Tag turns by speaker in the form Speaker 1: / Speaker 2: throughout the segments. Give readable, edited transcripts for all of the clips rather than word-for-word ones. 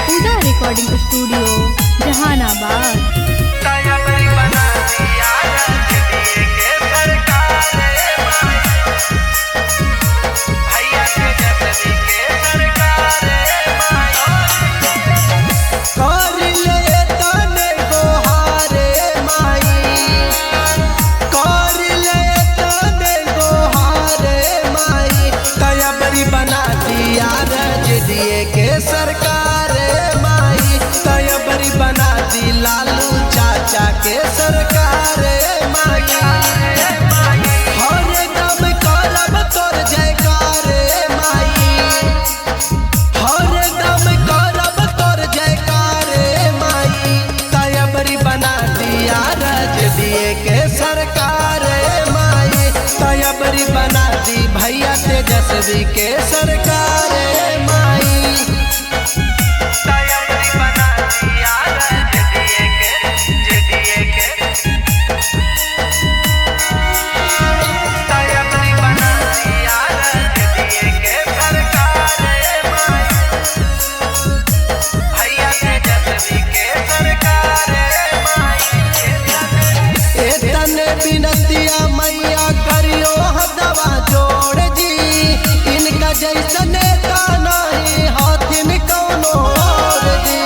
Speaker 1: पूजा recording studio Jehanabad.
Speaker 2: सरकार माई तयबरी बना दी लालू चाचा के सरकार माई। हर दम करब तोर जयकार माई, हर दम करब तोर जयकार माई। तयबरी बना दिया रज दिए के सरकार माई, तयबरी बना दी भैया तेजस्वी के सरकार माई। बिनतिया मैया करियो हदवा जोड़ जी, इनका जैसा नेता नहीं हाथिन कौनो और जी।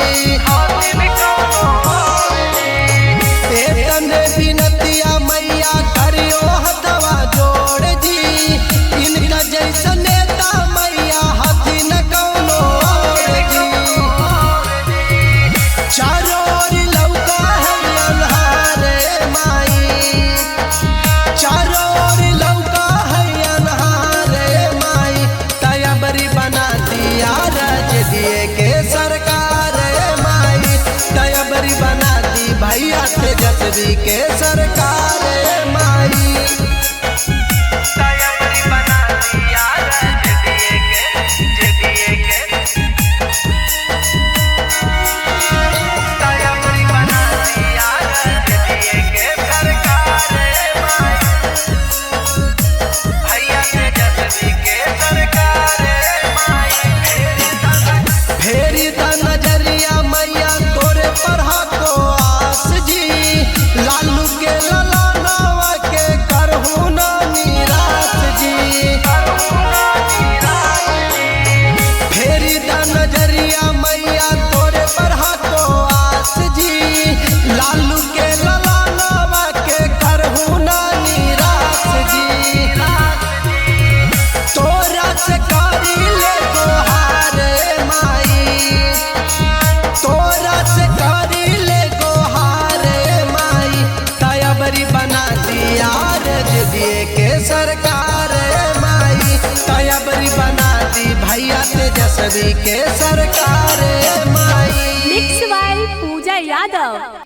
Speaker 2: तने बिनतिया मैया करियो हदवा जोड़ जी, इनका जैसा नेता मैया हाथिन कौनो और जी। चारों ओर लौका है अन्हारे माई, चारों ओर लौका है अन्हारे माई। तयबरी बना दिया रज दिए के सरकार माई, तयबरी बना दी भैया तेजस्वी के सरकार माई। फेरी द नजरिया मैया तोरे पढ़ा को आस जी, लालू के ललानवा के करहु ना निराश जी। फेरी द नजरिया मैया तोरे पढ़ा को आस जी, लालू के ललानवा के करहु ना निराश जी। तोरा से कारी ले गोहार माई, तोरा से कारी ले गोहार माई। तयबरी बना दिया रज दिए के सरकार माई, तयबरी बना दी भैया तेजस्वी के सरकार माई।
Speaker 1: Mix by Puja Yadav.